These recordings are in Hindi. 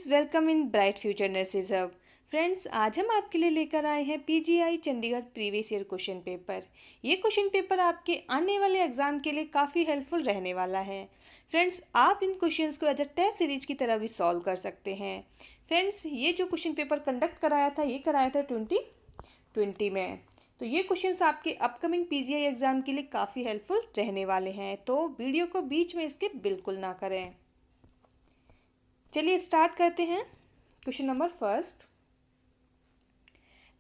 Friends, welcome in bright future nurses hub. Friends, आज हम आपके लिए लेकर आए हैं PGI Chandigarh previous year question paper. ये क्वेश्चन पेपर आपके आने वाले एग्जाम के लिए काफ़ी हेल्पफुल रहने वाला है। फ्रेंड्स, आप इन क्वेश्चंस को एज अ टेस्ट सीरीज की तरह भी सॉल्व कर सकते हैं। फ्रेंड्स, ये जो क्वेश्चन पेपर कंडक्ट कराया था, ये कराया था 2020 में। तो ये क्वेश्चंस आपके अपकमिंग पीजीआई एग्जाम के लिए काफ़ी हेल्पफुल रहने वाले हैं, तो वीडियो को बीच में इसके बिल्कुल ना करें। चलिए स्टार्ट करते हैं। Question number first,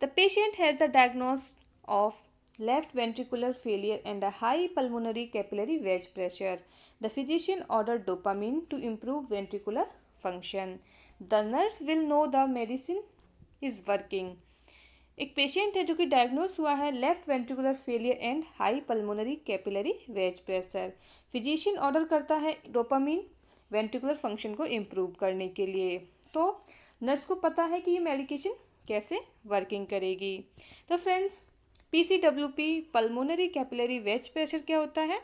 the patient has the diagnosis of left ventricular failure and a high pulmonary capillary wedge pressure. The physician ordered dopamine to improve ventricular function. The nurse will know the medicine is working. एक पेशेंट है जो कि डायग्नोस हुआ है left ventricular failure and high pulmonary capillary wedge pressure. Physician order करता है डोपामिन वेंट्रिकुलर फंक्शन को इम्प्रूव करने के लिए। तो नर्स को पता है कि ये मेडिकेशन कैसे वर्किंग करेगी। तो friends, PCWP pulmonary capillary wedge pressure क्या होता है?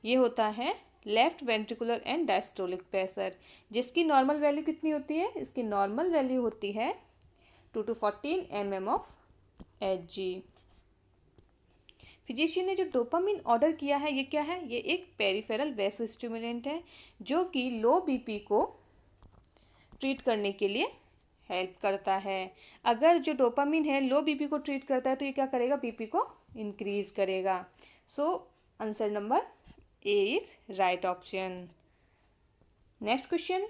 ये होता है left ventricular end diastolic pressure, जिसकी नॉर्मल वैल्यू कितनी होती है? इसकी नॉर्मल वैल्यू होती है 2 to 14 mm of Hg। Physician ने जो डोपामिन ऑर्डर किया है, ये क्या है? ये एक पेरिफेरल वैसोस्टिमुलेंट है जो कि लो बीपी को ट्रीट करने के लिए हेल्प करता है। अगर जो डोपामिन है लो बीपी को ट्रीट करता है तो ये क्या करेगा? बीपी को इंक्रीज करेगा। So answer number A is right option. Next question,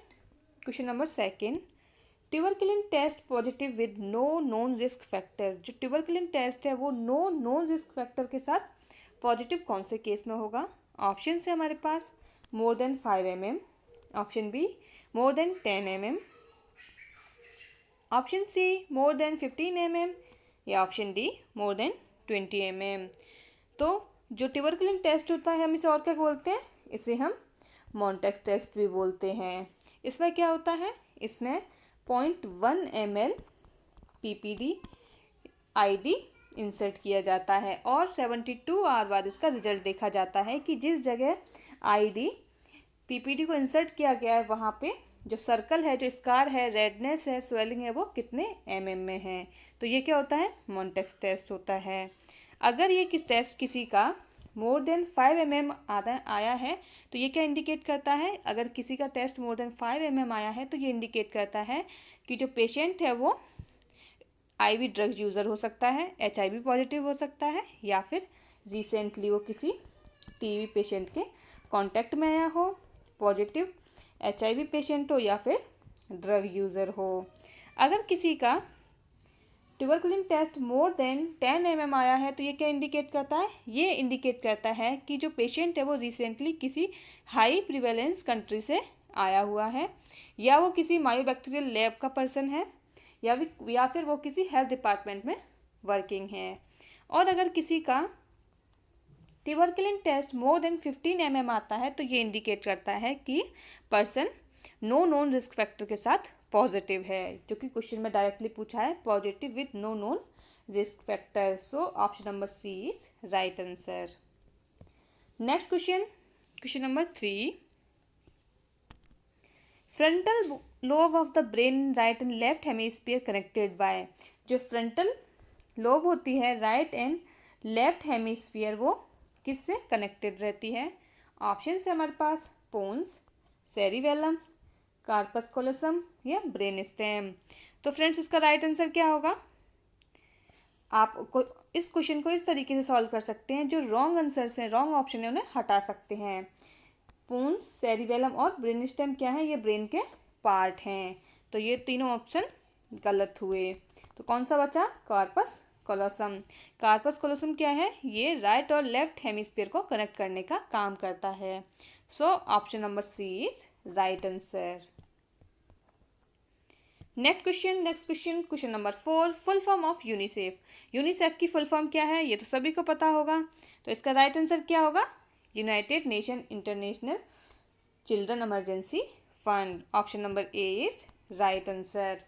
question number second, tuberculin test positive with no known risk factor. जो ट्यूबरकुलिन टेस्ट है वो नो नोन रिस्क फैक्टर के साथ पॉजिटिव कौन से केस में होगा? ऑप्शन है हमारे पास more than 5 mm, option B more than 10 mm, option C more than 15 mm या option D more than 20 mm। तो जो ट्यूबरकुलिन टेस्ट होता है हम इसे और क्या बोलते हैं? इसे हम मॉन्टेक्स टेस्ट भी बोलते हैं। इसमें क्या होता है? इसमें 0.1 ml PPD ID इंसर्ट किया जाता है और 72 आवर बाद इसका रिजल्ट देखा जाता है कि जिस जगह ID PPD को इंसर्ट किया गया है वहाँ पे जो सर्कल है, जो स्कार है, रेडनेस है, स्वेलिंग है, वो कितने mm में है। तो ये क्या होता है? मॉन्टेक्स टेस्ट होता है। अगर ये टेस्ट किसी का मोर देन 5 mm आया है तो ये क्या इंडिकेट करता है? अगर किसी का टेस्ट मोर देन 5 mm आया है तो ये इंडिकेट करता है कि जो पेशेंट है वो आईवी ड्रग यूज़र हो सकता है, HIV पॉजिटिव हो सकता है, या फिर रिसेंटली वो किसी टीबी पेशेंट के कांटेक्ट में आया हो, पॉजिटिव HIV पेशेंट हो, या फिर ड्रग यूज़र हो। अगर किसी का tuberculin test more than 10 mm आया है तो ये क्या इंडिकेट करता है? ये इंडिकेट करता है कि जो पेशेंट है वो रिसेंटली किसी हाई प्रिवेलेंस कंट्री से आया हुआ है, या वो किसी मायोबैक्टीरियल लैब का पर्सन है, या फिर वो किसी हेल्थ डिपार्टमेंट में वर्किंग है। और अगर किसी का tuberculin test more than 15 mm आता है तो ये इंडिकेट करता है कि person no known risk factor के साथ पॉजिटिव है, जो कि क्वेश्चन में डायरेक्टली पूछा है, positive with no known risk factor. So option number C is right answer. Next question, question number 3, frontal lobe of the brain right and left hemisphere connected by. जो फ्रंटल लोब होती है राइट एंड लेफ्ट हेमिस्फीयर वो किससे कनेक्टेड रहती है? ऑप्शन है हमारे पास पोन्स, सेरिबेलम, कार्पस कोलोसम या ब्रेन स्टेम। तो फ्रेंड्स, इसका राइट आंसर क्या होगा? आप इस क्वेश्चन को इस तरीके से सॉल्व कर सकते हैं, जो रॉन्ग आंसर्स हैं, रॉन्ग ऑप्शन है, उन्हें हटा सकते हैं। पोन्स, सेरिबेलम और ब्रेन स्टेम क्या है? ये ब्रेन के पार्ट हैं। तो ये तीनों ऑप्शन गलत हुए। तो कौन सा बचा? कार्पस कोलोसम। कार्पस कोलोसम क्या है? ये राइट और लेफ्ट हेमिस्फीयर को कनेक्ट करने का काम करता है। So option number C is right answer. Next question, question number 4, full form of UNICEF. UNICEF की फुल फॉर्म क्या है? ये तो सभी को पता होगा। तो इसका राइट आंसर क्या होगा? United nation international children emergency fund. Option number A is right answer.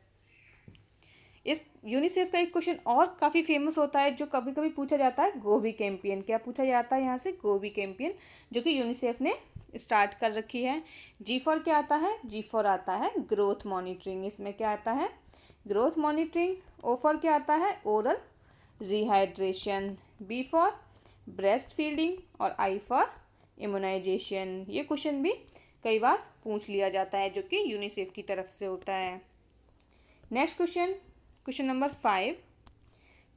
इस यूनिसेफ का एक क्वेश्चन और काफ़ी फेमस होता है जो कभी कभी पूछा जाता है, गोभी कैंपेन। क्या पूछा जाता है यहाँ से? गोभी कैंपेन, जो कि यूनिसेफ ने स्टार्ट कर रखी है। जी फॉर क्या आता है? जी फॉर आता है ग्रोथ मॉनिटरिंग। इसमें क्या आता है? Growth monitoring. ओ फॉर क्या आता है? Oral rehydration. B for breast feeding और आई फॉर इम्यूनाइजेशन। ये क्वेश्चन भी कई बार पूछ लिया जाता है जो कि यूनिसेफ की तरफ से होता है। Next question, question number 5,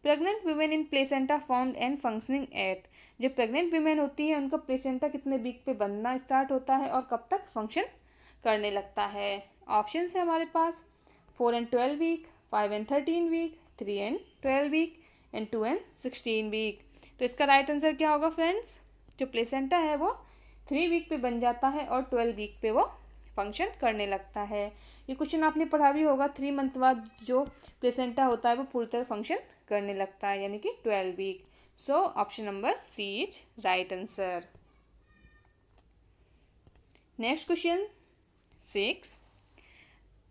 pregnant women in placenta formed and functioning at. जो प्रेग्नेंट वुमेन होती है उनका प्लेसेंटा कितने वीक पे बनना स्टार्ट होता है और कब तक फंक्शन करने लगता है? ऑप्शन है हमारे पास 4 and 12 week, 5 and 13 week, 3 and 12 week and 2 and 16 week. तो इसका राइट आंसर क्या होगा फ्रेंड्स? जो प्लेसेंटा है वो 3 वीक पे बन जाता है और 12 वीक पे वो फंक्शन करने लगता है। ये क्वेश्चन आपने पढ़ा भी होगा। 3 मंथ बाद जो प्लेसेंटा होता है वो पूरी तरह फंक्शन करने लगता है, यानी कि 12 week. So option number C is right answer. Next question 6,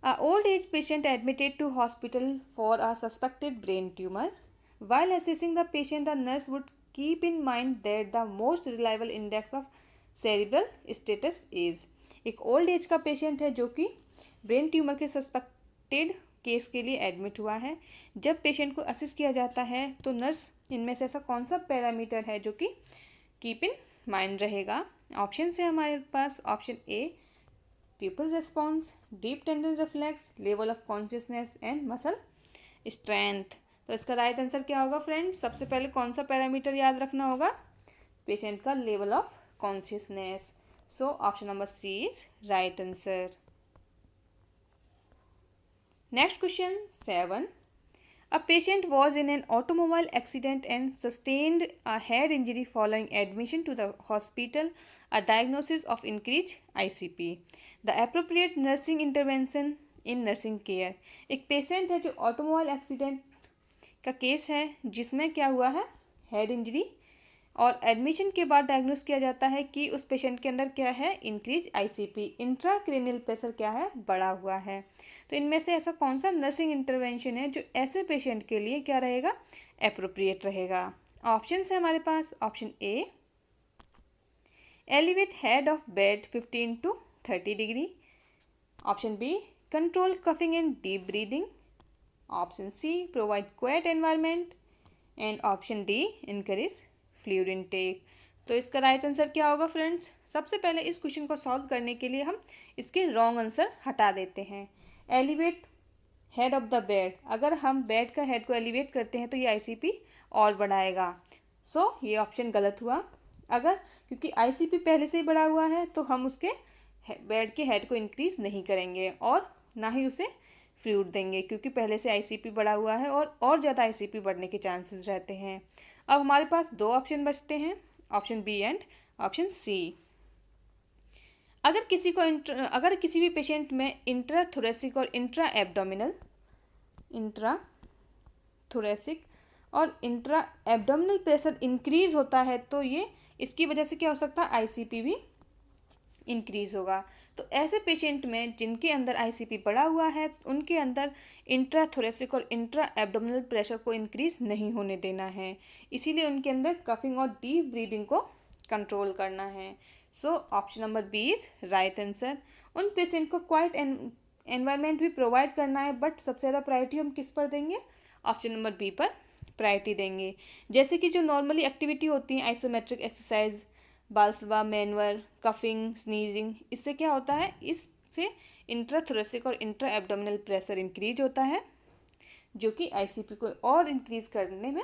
a old age patient admitted to hospital for a suspected brain tumor. While assessing the patient, the nurse would keep in mind that the most reliable index of cerebral status is. एक ओल्ड एज का पेशेंट है जो कि ब्रेन ट्यूमर के सस्पेक्टेड केस के लिए एडमिट हुआ है। जब पेशेंट को असेस किया जाता है तो नर्स इनमें से ऐसा कौन सा पैरामीटर है जो कि कीप इन माइंड रहेगा? ऑप्शन है हमारे पास option A pupil response, deep tendon reflex, level of consciousness and muscle strength. तो इसका राइट आंसर क्या होगा फ्रेंड्स? सबसे पहले कौन सा पैरामीटर याद रखना होगा? पेशेंट का level of consciousness. So option number C is right answer. Next question 7, a patient was in an automobile accident and sustained a head injury following admission to the hospital, a diagnosis of increased ICP. The appropriate nursing intervention in nursing care. एक पेशेंट है जो ऑटोमोबाइल एक्सीडेंट का केस है जिसमें क्या हुआ है? हेड इंजरी, और एडमिशन के बाद डायग्नोस किया जाता है कि उस पेशेंट के अंदर क्या है? इंक्रीज ICP, इंट्राक्रेनियल प्रेशर क्या है? बढ़ा हुआ है। तो इनमें से ऐसा कौन सा नर्सिंग इंटरवेंशन है जो ऐसे पेशेंट के लिए क्या रहेगा? एप्रोप्रिएट रहेगा? ऑप्शन है हमारे पास option A elevate head of bed 15 to 30 degree, option B control coughing and deep breathing, option C provide quiet environment and option D encourage fluid intake. तो इसका राइट आंसर क्या होगा फ्रेंड्स? सबसे पहले इस क्वेश्चन को सॉल्व करने के लिए हम इसके रॉन्ग आंसर हटा देते हैं। Elevate head of the bed, अगर हम बेड का हेड को एलिवेट करते हैं तो ये ICP और बढ़ाएगा। सो ये ऑप्शन गलत हुआ। अगर क्योंकि ICP पहले से ही बढ़ा हुआ है तो हम उसके बेड के हेड को इंक्रीज नहीं करेंगे और ना ही उसे फ्लूइड देंगे, क्योंकि पहले से ICP बढ़ा हुआ है और ज़्यादा ICP बढ़ने के चांसेस रहते हैं। अब हमारे पास 2 ऑप्शन बचते हैं, option B and option C. अगर किसी भी पेशेंट में इंट्राथोरेसिक और इंट्रा एब्डोमिनल प्रेशर इंक्रीज होता है तो ये इसकी वजह से क्या हो सकता है? ICP भी इंक्रीज होगा। तो ऐसे पेशेंट में जिनके अंदर ICP बढ़ा हुआ है उनके अंदर इंट्राथोरेसिक और इंट्रा एब्डोमिनल प्रेशर को इंक्रीज नहीं होने देना है, इसीलिए उनके अंदर कफिंग और डीप ब्रीदिंग को कंट्रोल करना है। So option number B is right answer. उन पेशेंट को क्वाइट एनवायरनमेंट भी प्रोवाइड करना है, बट सबसे ज़्यादा प्रायोरिटी हम किस पर देंगे? ऑप्शन नंबर बी पर प्रायोरिटी देंगे। जैसे कि जो नॉर्मली एक्टिविटी होती है आइसोमेट्रिक एक्सरसाइज, बालसवा, मैनुअल, कफिंग, स्नीजिंग, इससे क्या होता है? इससे इंट्राथोरेसिक और इंट्रा एब्डोमिनल प्रेशर इंक्रीज होता है जो कि ICP को और इंक्रीज करने में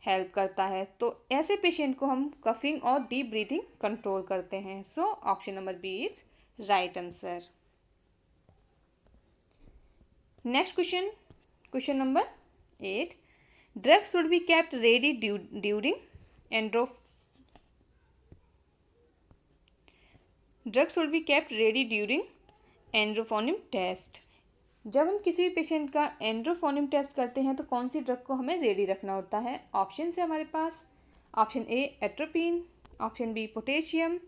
हेल्प करता है। तो ऐसे पेशेंट को हम कफिंग और डीप ब्रीथिंग कंट्रोल करते हैं। So option number B is right answer. Next question, question number 8, drug should be kept ready during edrophonium test. जब हम किसी भी पेशेंट का एंड्रोफोनिम टेस्ट करते हैं तो कौन सी ड्रग को हमें रेडी रखना होता है? ऑप्शन है हमारे पास option A atropine, option B potassium,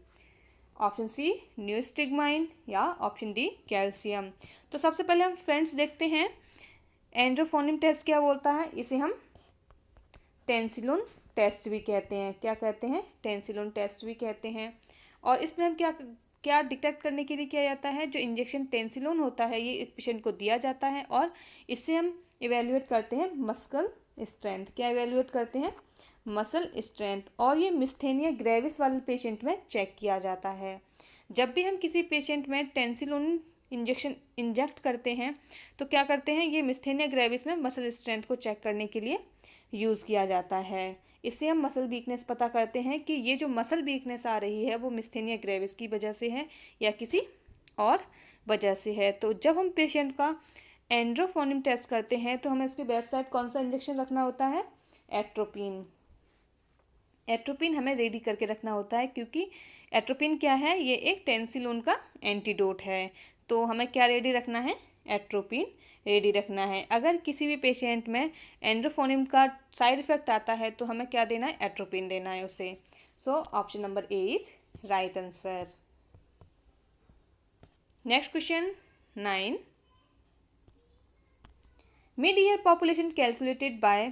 option C neostigmine या ऑप्शन डी कैल्शियम। तो सबसे पहले हम फ्रेंड्स देखते हैं एंड्रोफोनिम टेस्ट क्या बोलता है, इसे हम टेंसिलोन टेस्ट भी कहते हैं। क्या कहते हैं, टेंसिलोन टेस्ट भी कहते हैं। और इसमें हम क्या क्या डिटेक्ट करने के लिए किया जाता है, जो इंजेक्शन टेंसिलोन होता है ये पेशेंट को दिया जाता है और इससे हम इवेल्युएट करते हैं मस्कल स्ट्रेंथ। क्या इवेल्युएट करते हैं, मसल स्ट्रेंथ। और ये मिस्थेनिया ग्रेविस वाले पेशेंट में चेक किया जाता है। जब भी हम किसी पेशेंट में टेंसिलोन इंजेक्शन इंजेक्ट करते हैं तो क्या करते हैं, ये मिस्थेनिया ग्रेविस में मसल स्ट्रेंथ को चेक करने के लिए यूज़ किया जाता है। इससे हम मसल वीकनेस पता करते हैं कि ये जो मसल वीकनेस आ रही है वो मिस्थेनिया ग्रेविस की वजह से है या किसी और वजह से है। तो जब हम पेशेंट का एंड्रोफोनिम टेस्ट करते हैं तो हमें इसके बेड साइड कौन सा इंजेक्शन रखना होता है, एट्रोपिन। एट्रोपिन हमें रेडी करके रखना होता है, क्योंकि एट्रोपिन क्या है, ये एक टेंसिलोन का एंटीडोट है। तो हमें क्या रेडी रखना है, एट्रोपिन रेडी रखना है। अगर किसी भी पेशेंट में एंड्रोफोनिम का साइड इफेक्ट आता है तो हमें क्या देना है, एट्रोपिन देना है उसे। So option number A is right answer. Next question 9, mid year population calculated by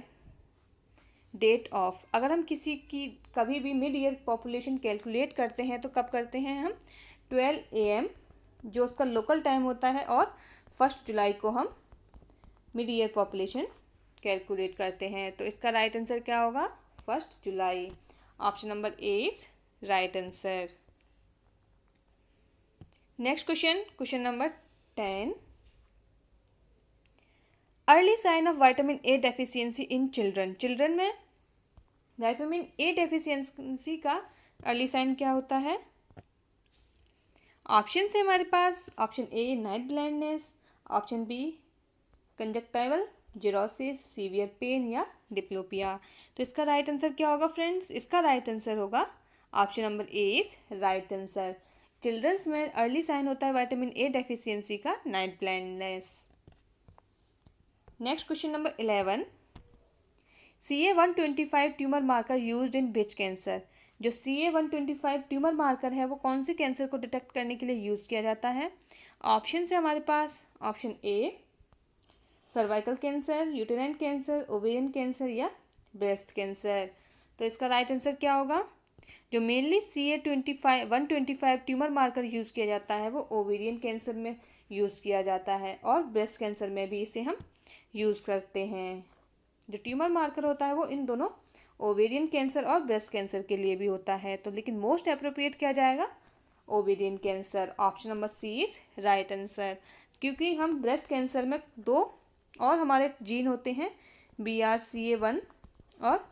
date of. अगर हम किसी की कभी भी मिड ईयर पॉपुलेशन कैलकुलेट करते हैं तो कब करते हैं हम, 12 AM जो उसका लोकल टाइम होता है, और 1 जुलाई को हम मिड ईयर पॉपुलेशन कैलकुलेट करते हैं। तो इसका राइट आंसर क्या होगा, 1 जुलाई। Option number A is right answer. Next question, question number 10, early sign of vitamin A deficiency in children. Children में विटामिन ए डेफिशिएंसी का अर्ली साइन क्या होता है। ऑप्शन है हमारे पास, option A night blindness, option B conjunctival xerosis, severe pain या डिप्लोपिया। तो इसका राइट आंसर क्या होगा फ्रेंड्स, इसका राइट आंसर होगा option number A is right answer. Childrens में अर्ली साइन होता है विटामिन ए डेफिशिएंसी का night blindness. Next question number 11, CA-125 tumour marker used in breast cancer. जो CA-125 ट्यूमर मार्कर है वो कौन से कैंसर को डिटेक्ट करने के लिए यूज़ किया जाता है। ऑप्शन है हमारे पास, option A cervical cancer, uterine cancer, ovarian cancer या ब्रेस्ट कैंसर। तो इसका राइट आंसर क्या होगा, जो mainly CA-125 tumour marker use किया जाता है वो ओवेरियन कैंसर में यूज़ किया जाता है, और ब्रेस्ट कैंसर में भी इसे हम यूज़ करते हैं। जो ट्यूमर मार्कर होता है वो इन दोनों ओवेरियन कैंसर और ब्रेस्ट कैंसर के लिए भी होता है। तो लेकिन मोस्ट अप्रोप्रिएट क्या जाएगा, ovarian cancer. Option number C is right answer, क्योंकि हम ब्रेस्ट कैंसर में 2 और हमारे जीन होते हैं, BRCA1 और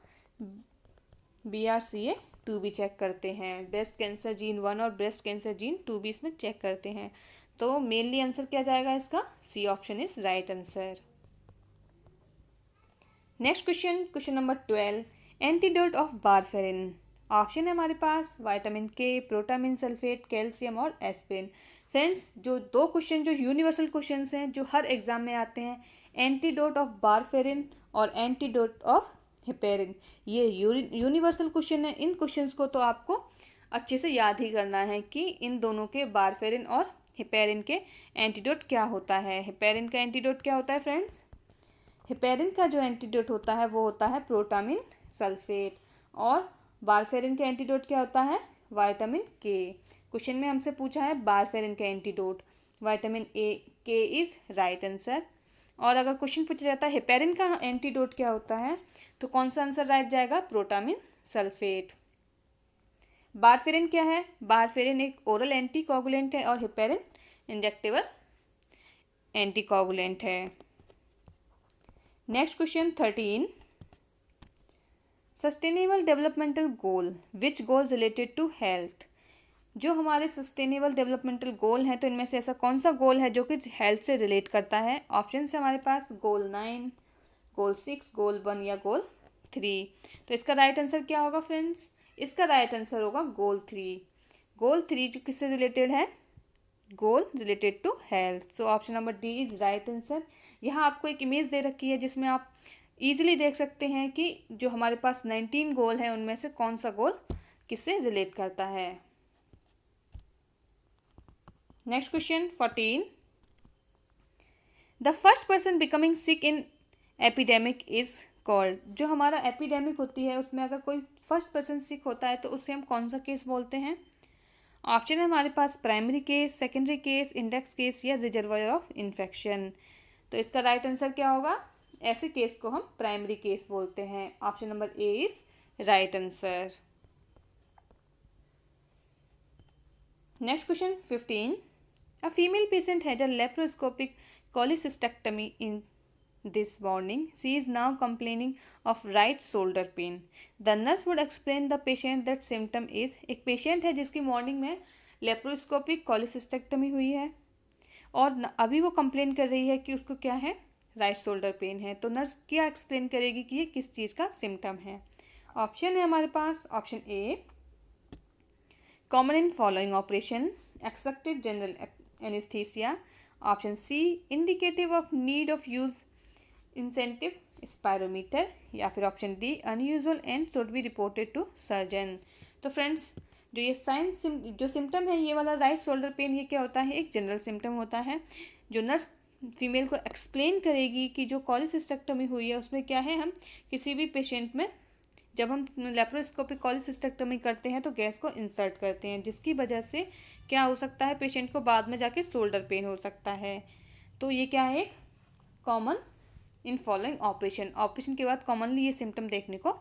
BRCA2 भी चेक करते हैं। ब्रेस्ट कैंसर जीन 1 और ब्रेस्ट कैंसर जीन 2 भी इसमें चेक करते हैं। तो मेनली आंसर क्या जाएगा इसका, C option is right answer. Next question, question number 12, antidote of warfarin. Option है हमारे पास vitamin K, protamine sulphate, calcium और एस्पिरिन। फ्रेंड्स, जो 2 क्वेश्चन जो यूनिवर्सल क्वेश्चंस हैं जो हर एग्जाम में आते हैं, एंटीडोट ऑफ वारफेरिन और एंटीडोट ऑफ हेपेरिन, ये यूनिवर्सल क्वेश्चन है। इन क्वेश्चंस को तो आपको अच्छे से याद ही करना है कि इन दोनों के, वारफेरिन और हेपेरिन के एंटीडोट क्या होता है। हेपेरिन का एंटीडोट क्या होता है फ्रेंड्स, हेपेरिन का जो एंटीडोट होता है वो होता है प्रोटामिन सल्फेट, और वारफेरिन का एंटीडोट क्या होता है, विटामिन के। क्वेश्चन में हमसे पूछा है वारफेरिन का एंटीडोट, विटामिन ए के इज राइट आंसर। और अगर क्वेश्चन पूछा जाता है हेपेरिन का एंटीडोट क्या होता है, तो कौन सा आंसर राइट जाएगा, प्रोटामिन सल्फेट। वारफेरिन क्या है, वारफेरिन एक ओरल एंटीकोगुलेंट है और हेपेरिन इंजेक्टेबल एंटीकोगुलेंट है। Next question 13, sustainable developmental goal, which goal related to health. जो हमारे सस्टेनेबल डेवलपमेंटल गोल हैं तो इनमें से ऐसा कौन सा गोल है जो कि हेल्थ से रिलेट करता है। ऑप्शन है हमारे पास, गोल 9, गोल 6, गोल 1 या गोल 3। तो इसका राइट आंसर क्या होगा फ्रेंड्स, इसका राइट आंसर होगा गोल 3। गोल 3 जो किससे रिलेटेड है, goal related to health. So option number D is right answer. यहाँ आपको एक इमेज दे रखी है जिसमें आप इजीली देख सकते हैं कि जो हमारे पास 19 गोल हैं उनमें से कौन सा गोल किससे रिलेट करता है। Next question 14, the first person becoming sick in epidemic is called, जो हमारा एपिडेमिक होती है उसमें अगर कोई फर्स्ट पर्सन सिक होता है तो उसे हम कौन सा केस बोलते हैं? ऑप्शन है हमारे पास primary case, secondary case, index case या रिजर्वायर ऑफ इन्फेक्शन। तो इसका राइट आंसर क्या होगा? ऐसे केस को हम प्राइमरी केस बोलते हैं। Option number A is right answer. Next question 15. A female patient had a laparoscopic cholecystectomy in this morning. She is now complaining of right shoulder pain. The nurse would explain the patient that symptom is, एक पेशेंट है जिसकी मॉर्निंग में लेप्रोस्कोपिक कॉलिसिस्टेक्टमी हुई है और अभी वो कंप्लेन कर रही है कि उसको क्या है? राइट शोल्डर पेन है। तो नर्स क्या एक्सप्लेन करेगी कि ये किस चीज़ का सिम्टम है? ऑप्शन है हमारे पास, option A common in following operation, expected general anesthesia. Option C indicative of need of use incentive spirometer, या फिर option D unusual and should be reported to surgeon. तो फ्रेंड्स, जो ये साइंस जो सिम्टम है ये वाला राइट शोल्डर पेन, ये क्या होता है? एक जनरल सिम्टम होता है जो नर्स फीमेल को एक्सप्लेन करेगी कि जो कॉलिसिस्टेक्टमी हुई है उसमें क्या है, हम किसी भी पेशेंट में जब हम लेप्रोस्कोपिक कॉलिसिस्टेक्टमी करते हैं तो गैस को इंसर्ट करते हैं, जिसकी वजह से क्या हो सकता है? पेशेंट को बाद में जाके शोल्डर पेन हो सकता है। तो ये क्या है? एक कॉमन इन फॉलोइंग ऑपरेशन के बाद कॉमनली ये सिम्टम देखने को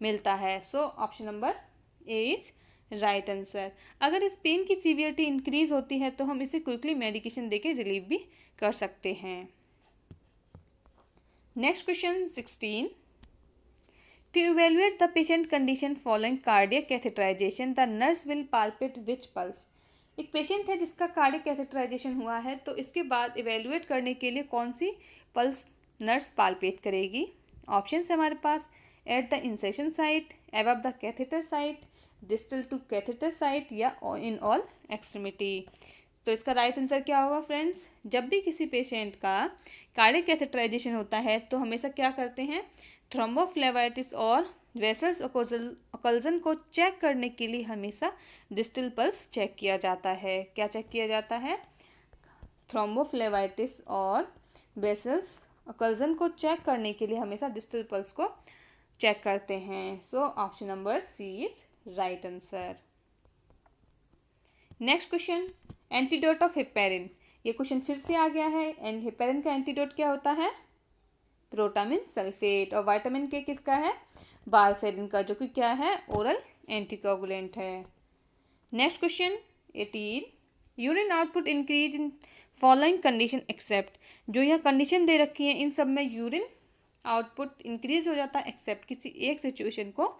मिलता है। So option number A is right answer. अगर इस पेन की सीवियरिटी इंक्रीज होती है तो हम इसे क्विकली मेडिकेशन देके रिलीव भी कर सकते हैं। Next question 16. To evaluate the patient condition following cardiac catheterization, the nurse will palpate which pulse? एक पेशेंट है जिसका कार्डियक कैथेटराइजेशन हुआ है तो इसके बाद इवेल्युएट करने के लिए कौन सी पल्स नर्स पाल्पेट करेगी? ऑप्शन है हमारे पास, at the incision site, above the catheter site, distal to catheter site या इन ऑल एक्सट्रीमिटी। तो इसका राइट आंसर क्या होगा फ्रेंड्स? जब भी किसी पेशेंट का कार्डियक कैथेटराइजेशन होता है तो हमेशा क्या करते हैं? थ्रोम्बोफ्लेवाइटिस और वेसल्स ओकल्जन को चेक करने के लिए हमेशा डिस्टल पल्स चेक किया जाता है। क्या चेक किया जाता है? थ्रोम्बोफ्लेवाइटिस और वेसल्स ओकल्जन को चेक करने के लिए हमेशा डिस्टल पल्स को चेक करते हैं। So option number C is right answer. Next question, antidote of heparin. ये क्वेश्चन फिर से आ गया है। एंड हेपेरिन का एंटीडोट क्या होता है? Protamine sulphate. और विटामिन के किसका है? वारफेरिन का, जो कि क्या है? ओरल एंटीकोगुलेंट है। Next question 18. Urine output increase in following condition except. जो यह कंडीशन दे रखी है इन सब में यूरिन आउटपुट इंक्रीज हो जाता है एक्सेप्ट किसी एक सिचुएशन को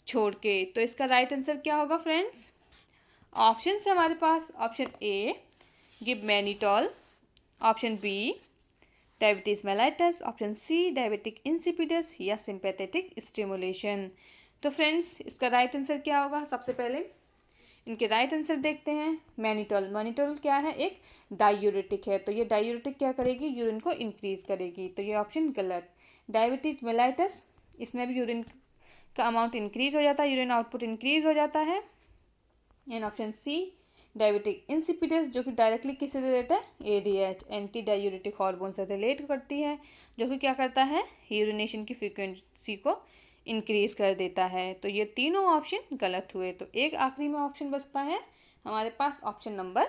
छोड़ के। तो इसका राइट आंसर क्या होगा फ्रेंड्स? ऑप्शन है हमारे पास, option A give mannitol, option B diabetes mellitus, option C diabetic insipidus या सिंपैथेटिक स्टिमुलेशन। तो फ्रेंड्स, इसका राइट आंसर क्या होगा? सबसे पहले इनके राइट आंसर देखते हैं। मैनिटॉल, मैनिटॉल क्या है? एक डायूरेटिक है। तो ये डायूरेटिक क्या करेगी? यूरिन को इंक्रीज करेगी। तो ये ऑप्शन गलत। डायबिटीज मेलाइटस, इसमें भी यूरिन का अमाउंट इंक्रीज हो जाता है, यूरिन आउटपुट इंक्रीज हो जाता है। And option C diabetic insipidus, जो कि डायरेक्टली किससे रिलेटेड है? एडीएच, एंटी डायूरेटिक हार्मोन से रिलेट करती है, जो कि क्या करता है? यूरिनेशन की फ्रीक्वेंसी को इंक्रीज कर देता है। तो ये तीनों ऑप्शन गलत हुए। तो एक आखिरी में ऑप्शन बचता है हमारे पास, option number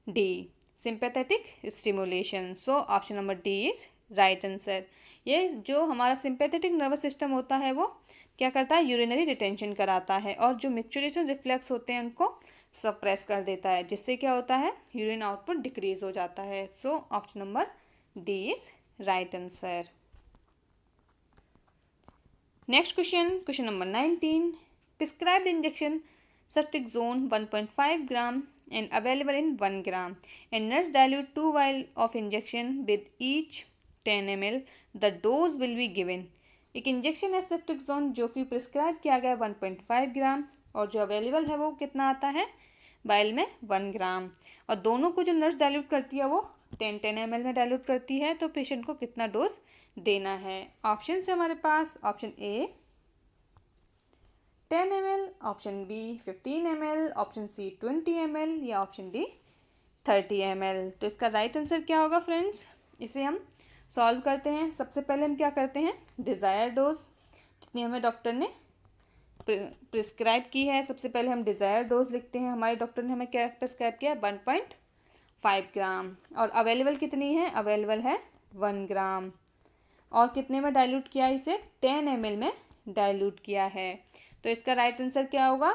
D, sympathetic stimulation. So option number D is right answer. ये जो हमारा सिंपैथेटिक नर्वस सिस्टम होता है वो क्या करता है? यूरिनरी रिटेंशन कराता है और जो मिक्चुरेशन रिफ्लेक्स होते हैं उनको सप्रेस कर देता है, जिससे क्या होता है? यूरिन आउटपुट डिक्रीज हो जाता है। So option number D is right answer. Next question, question number 19. Prescribed injection ceftriaxone 1.5 gram and available in 1 gram and nurse dilute 2 vial of injection with each 10 ml. The dose will be given. एक इंजेक्शन है सेफ्ट्रिक्सोन जो कि प्रिस्क्राइब किया गया 1.5 ग्राम और जो अवेलेबल है वो कितना आता है? वाइल में 1 ग्राम। और दोनों को जो नर्स डाइल्यूट करती है वो 10 ml में डाइल्यूट करती है। तो पेशेंट को कितना डोज देना है? ऑप्शन है हमारे पास, option A 10 ml, option B 15 ml, option C 20 ml या ऑप्शन डी 30 ml। तो इसका राइट आंसर क्या होगा फ्रेंड्स? इसे हम सॉल्व करते हैं। सबसे पहले हम क्या करते हैं, डिज़ायर डोज जितनी हमें डॉक्टर ने प्रिस्क्राइब की है, सबसे पहले हम डिज़ायर डोज लिखते हैं। हमारे डॉक्टर ने हमें क्या प्रिस्क्राइब किया, 1.5 ग्राम, और अवेलेबल कितनी है, अवेलेबल है 1 ग्राम। और कितने में डाइल्यूट किया, इसे 10 ml में डाइल्यूट किया है। तो इसका राइट आंसर क्या होगा,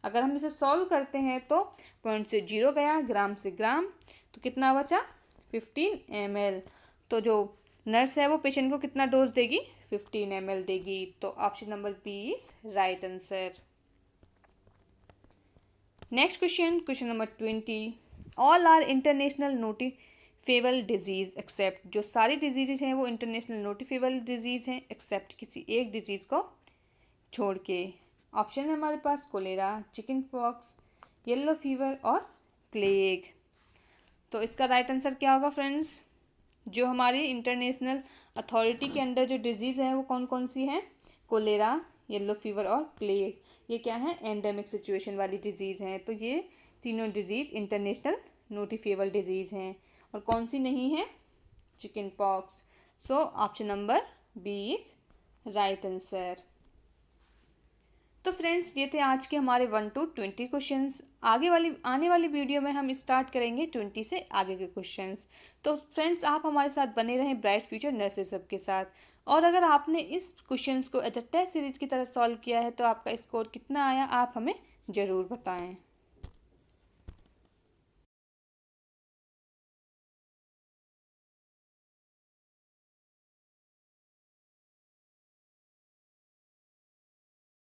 अगर हम इसे सॉल्व करते हैं तो पॉइंट से 0 गया, ग्राम से ग्राम, तो कितना बचा 15 ml। तो जो नर्स है वो पेशेंट को कितना डोज देगी, 15 ml देगी। तो option number B is right answer. Next question, question number 20। All are international notifiable disease except, जो सारी डिजीज़ हैं वो इंटरनेशनल नोटिफेबल डिजीज़ हैं एक्सेप्ट किसी एक डिजीज़ को छोड़ के। ऑप्शन है हमारे पास cholera, chicken pox, yellow fever और प्लेग। तो इसका राइट आंसर क्या होगा फ्रेंड्स, जो हमारी इंटरनेशनल अथॉरिटी के अंडर जो डिजीज़ है वो कौन कौन सी हैं, कोलेरा, येलो फीवर और प्लेग। ये क्या है, एंडेमिक सिचुएशन वाली डिजीज़ हैं। तो ये तीनों डिजीज़ इंटरनेशनल नोटिफेबल डिजीज़ हैं। और कौन सी नहीं है, chicken pox. So option number B is right answer. तो फ्रेंड्स ये थे आज के हमारे 1 to 20 क्वेश्चंस। आने वाली वीडियो में हम स्टार्ट करेंगे 20 से आगे के क्वेश्चंस। तो फ्रेंड्स आप हमारे साथ बने रहें ब्राइट फ्यूचर नर्सेस सब के साथ। और अगर आपने इस क्वेश्चंस को एज अ टेस्ट सीरीज की तरह सॉल्व किया है तो आपका स्कोर कितना आया आप हमें ज़रूर बताएं।